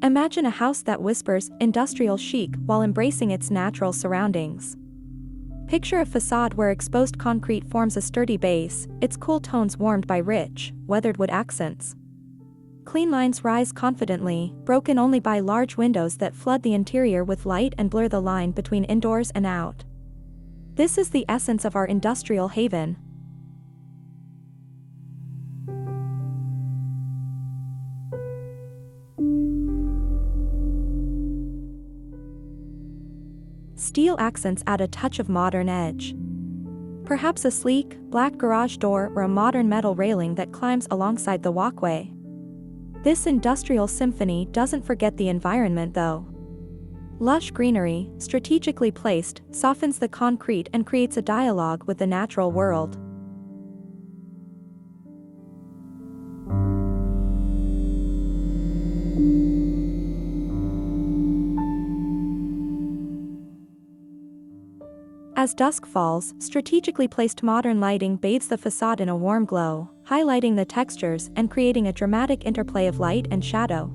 Imagine a house that whispers industrial chic while embracing its natural surroundings. Picture a facade where exposed concrete forms a sturdy base, its cool tones warmed by rich, weathered wood accents. Clean lines rise confidently, broken only by large windows that flood the interior with light and blur the line between indoors and out. This is the essence of our industrial haven. Steel accents add a touch of modern edge. Perhaps a sleek, black garage door or a modern metal railing that climbs alongside the walkway. This industrial symphony doesn't forget the environment though. Lush greenery, strategically placed, softens the concrete and creates a dialogue with the natural world. As dusk falls, strategically placed modern lighting bathes the facade in a warm glow, highlighting the textures and creating a dramatic interplay of light and shadow.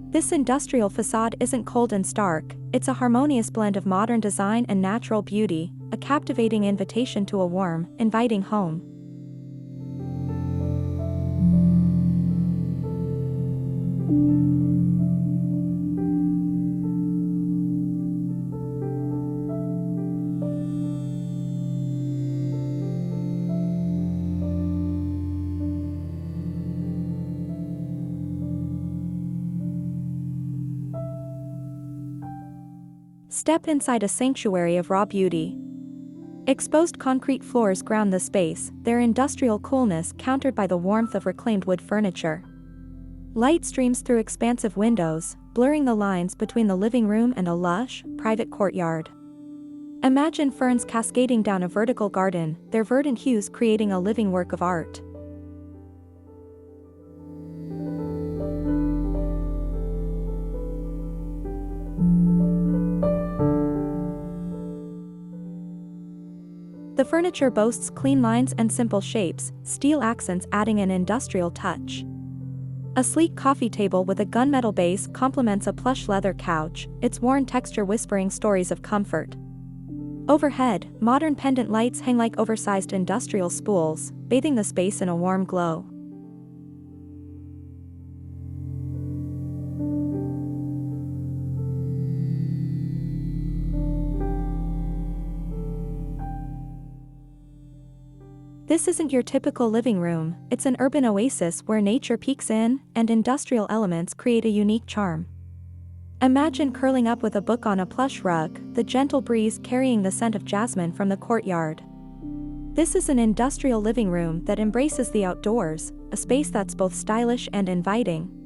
This industrial facade isn't cold and stark, it's a harmonious blend of modern design and natural beauty, a captivating invitation to a warm, inviting home. Step inside a sanctuary of raw beauty. Exposed concrete floors ground the space, their industrial coolness countered by the warmth of reclaimed wood furniture. Light streams through expansive windows, blurring the lines between the living room and a lush, private courtyard. Imagine ferns cascading down a vertical garden, their verdant hues creating a living work of art. The furniture boasts clean lines and simple shapes, steel accents adding an industrial touch. A sleek coffee table with a gunmetal base complements a plush leather couch, its worn texture whispering stories of comfort. Overhead, modern pendant lights hang like oversized industrial spools, bathing the space in a warm glow. This isn't your typical living room, it's an urban oasis where nature peeks in, and industrial elements create a unique charm. Imagine curling up with a book on a plush rug, the gentle breeze carrying the scent of jasmine from the courtyard. This is an industrial living room that embraces the outdoors, a space that's both stylish and inviting.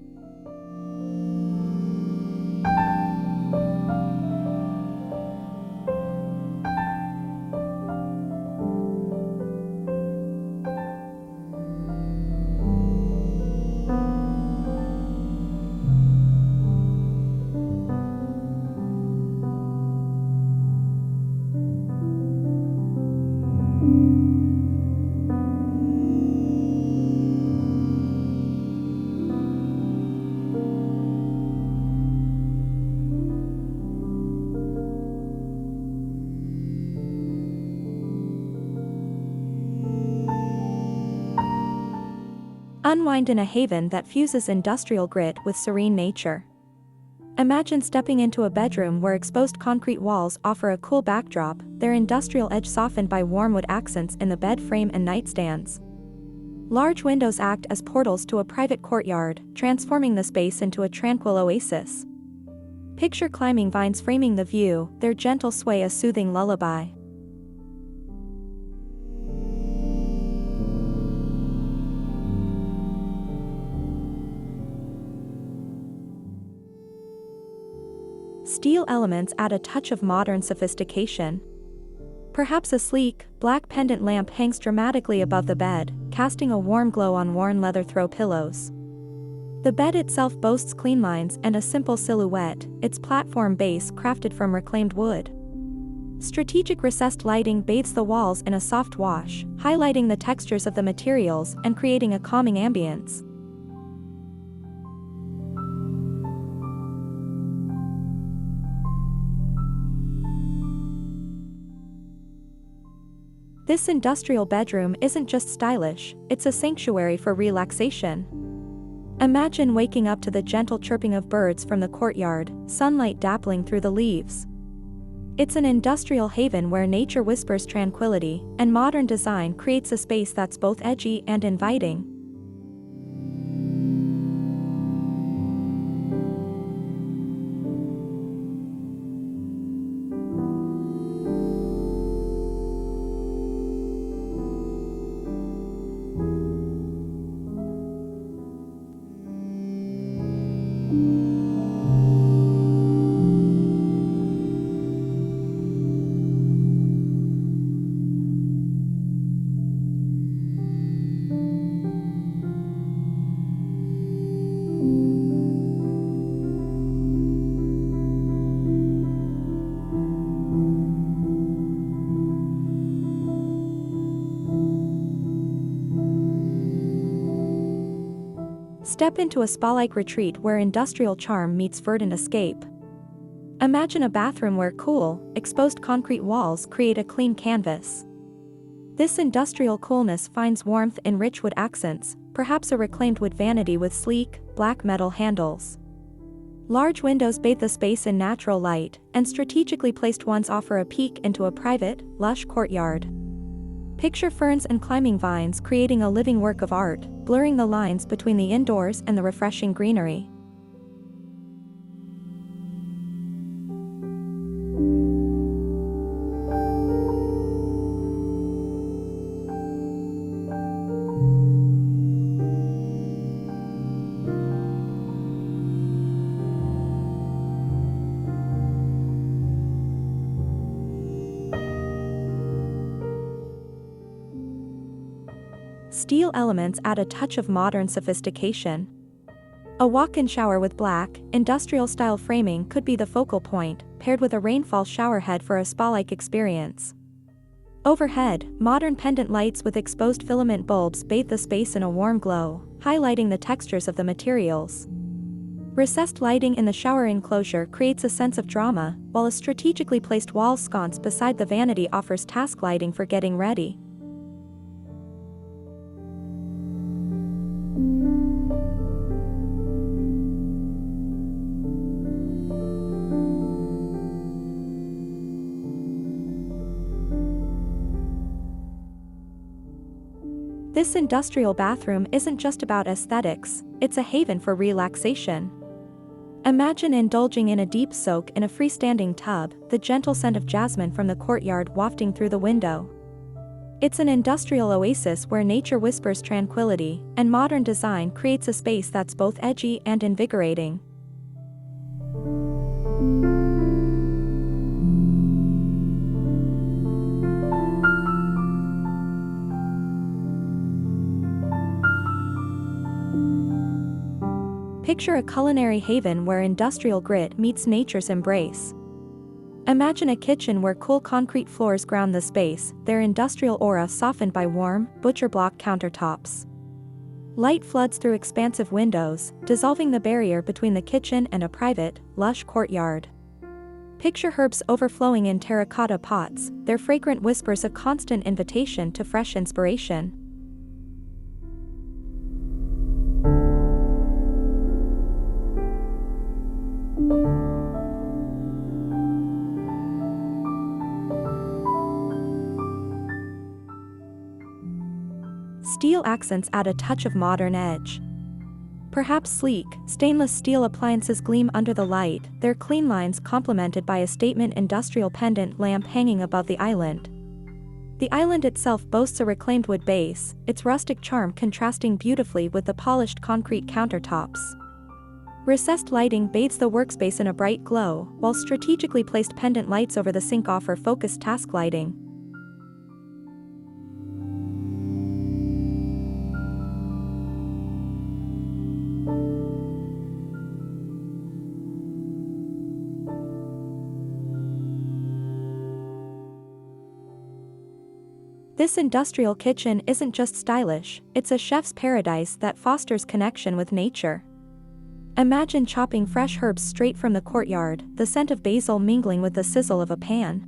Unwind in a haven that fuses industrial grit with serene nature. Imagine stepping into a bedroom where exposed concrete walls offer a cool backdrop, their industrial edge softened by warm wood accents in the bed frame and nightstands. Large windows act as portals to a private courtyard, transforming the space into a tranquil oasis. Picture climbing vines framing the view, their gentle sway a soothing lullaby. Steel elements add a touch of modern sophistication. Perhaps a sleek, black pendant lamp hangs dramatically above the bed, casting a warm glow on worn leather throw pillows. The bed itself boasts clean lines and a simple silhouette, its platform base crafted from reclaimed wood. Strategic recessed lighting bathes the walls in a soft wash, highlighting the textures of the materials and creating a calming ambience. This industrial bedroom isn't just stylish, it's a sanctuary for relaxation. Imagine waking up to the gentle chirping of birds from the courtyard, sunlight dappling through the leaves. It's an industrial haven where nature whispers tranquility, and modern design creates a space that's both edgy and inviting. Step into a spa-like retreat where industrial charm meets verdant escape. Imagine a bathroom where cool, exposed concrete walls create a clean canvas. This industrial coolness finds warmth in rich wood accents, perhaps a reclaimed wood vanity with sleek, black metal handles. Large windows bathe the space in natural light, and strategically placed ones offer a peek into a private, lush courtyard. Picture ferns and climbing vines creating a living work of art, blurring the lines between the indoors and the refreshing greenery. Steel elements add a touch of modern sophistication. A walk-in shower with black, industrial-style framing could be the focal point, paired with a rainfall showerhead for a spa-like experience. Overhead, modern pendant lights with exposed filament bulbs bathe the space in a warm glow, highlighting the textures of the materials. Recessed lighting in the shower enclosure creates a sense of drama, while a strategically placed wall sconce beside the vanity offers task lighting for getting ready. This industrial bathroom isn't just about aesthetics, it's a haven for relaxation. Imagine indulging in a deep soak in a freestanding tub, the gentle scent of jasmine from the courtyard wafting through the window. It's an industrial oasis where nature whispers tranquility, and modern design creates a space that's both edgy and invigorating. Picture a culinary haven where industrial grit meets nature's embrace. Imagine a kitchen where cool concrete floors ground the space, their industrial aura softened by warm, butcher-block countertops. Light floods through expansive windows, dissolving the barrier between the kitchen and a private, lush courtyard. Picture herbs overflowing in terracotta pots, their fragrant whispers a constant invitation to fresh inspiration. Steel accents add a touch of modern edge. Perhaps sleek, stainless steel appliances gleam under the light, their clean lines complemented by a statement industrial pendant lamp hanging above the island. The island itself boasts a reclaimed wood base, its rustic charm contrasting beautifully with the polished concrete countertops. Recessed lighting bathes the workspace in a bright glow, while strategically placed pendant lights over the sink offer focused task lighting. This industrial kitchen isn't just stylish, it's a chef's paradise that fosters connection with nature. Imagine chopping fresh herbs straight from the courtyard, the scent of basil mingling with the sizzle of a pan.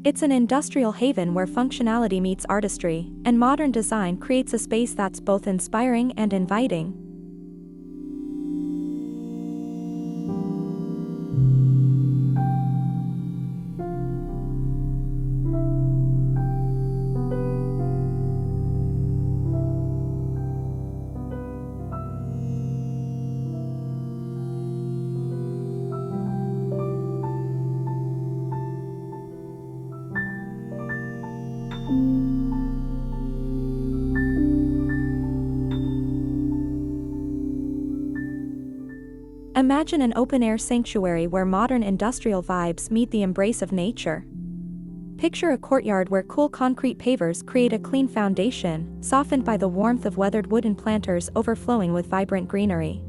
It's an industrial haven where functionality meets artistry, and modern design creates a space that's both inspiring and inviting. Imagine an open-air sanctuary where modern industrial vibes meet the embrace of nature. Picture a courtyard where cool concrete pavers create a clean foundation, softened by the warmth of weathered wooden planters overflowing with vibrant greenery.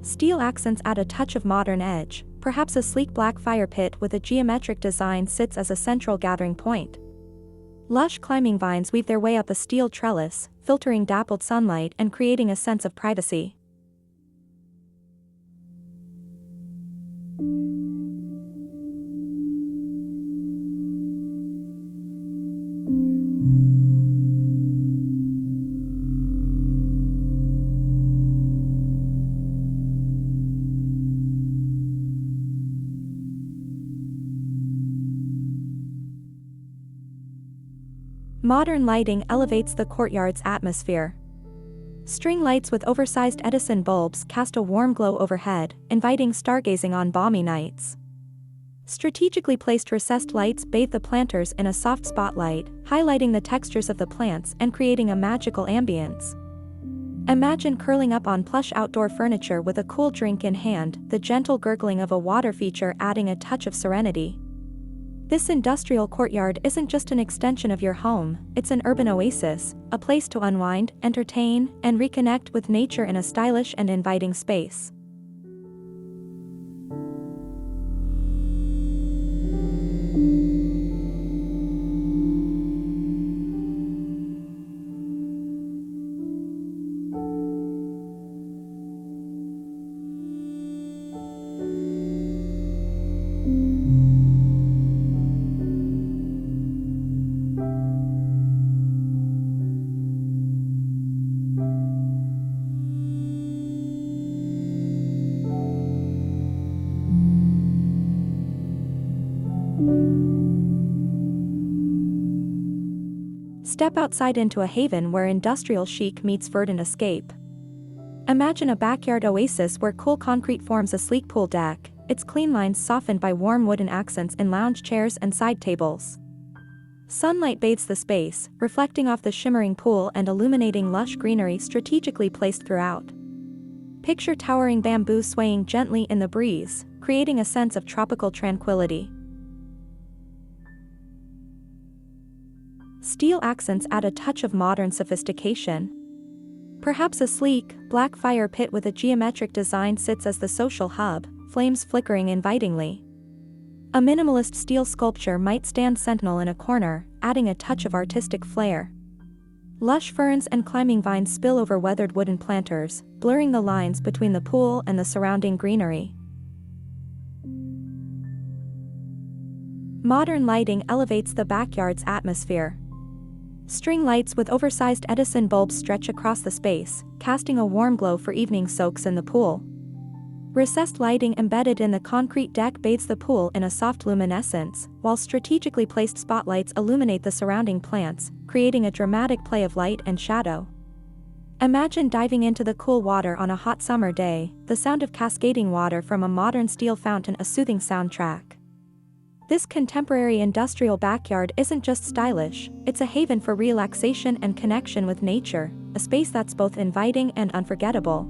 Steel accents add a touch of modern edge, perhaps a sleek black fire pit with a geometric design sits as a central gathering point. Lush climbing vines weave their way up a steel trellis, filtering dappled sunlight and creating a sense of privacy. Modern lighting elevates the courtyard's atmosphere. String lights with oversized Edison bulbs cast a warm glow overhead, inviting stargazing on balmy nights. Strategically placed recessed lights bathe the planters in a soft spotlight, highlighting the textures of the plants and creating a magical ambience. Imagine curling up on plush outdoor furniture with a cool drink in hand, the gentle gurgling of a water feature adding a touch of serenity. This industrial courtyard isn't just an extension of your home, it's an urban oasis, a place to unwind, entertain, and reconnect with nature in a stylish and inviting space. Step outside into a haven where industrial chic meets verdant escape. Imagine a backyard oasis where cool concrete forms a sleek pool deck, its clean lines softened by warm wooden accents in lounge chairs and side tables. Sunlight bathes the space, reflecting off the shimmering pool and illuminating lush greenery strategically placed throughout. Picture towering bamboo swaying gently in the breeze, creating a sense of tropical tranquility. Steel accents add a touch of modern sophistication. Perhaps a sleek, black fire pit with a geometric design sits as the social hub, flames flickering invitingly. A minimalist steel sculpture might stand sentinel in a corner, adding a touch of artistic flair. Lush ferns and climbing vines spill over weathered wooden planters, blurring the lines between the pool and the surrounding greenery. Modern lighting elevates the backyard's atmosphere. String lights with oversized Edison bulbs stretch across the space, casting a warm glow for evening soaks in the pool. Recessed lighting embedded in the concrete deck bathes the pool in a soft luminescence, while strategically placed spotlights illuminate the surrounding plants, creating a dramatic play of light and shadow. Imagine diving into the cool water on a hot summer day, the sound of cascading water from a modern steel fountain a soothing soundtrack. This contemporary industrial backyard isn't just stylish, it's a haven for relaxation and connection with nature, a space that's both inviting and unforgettable.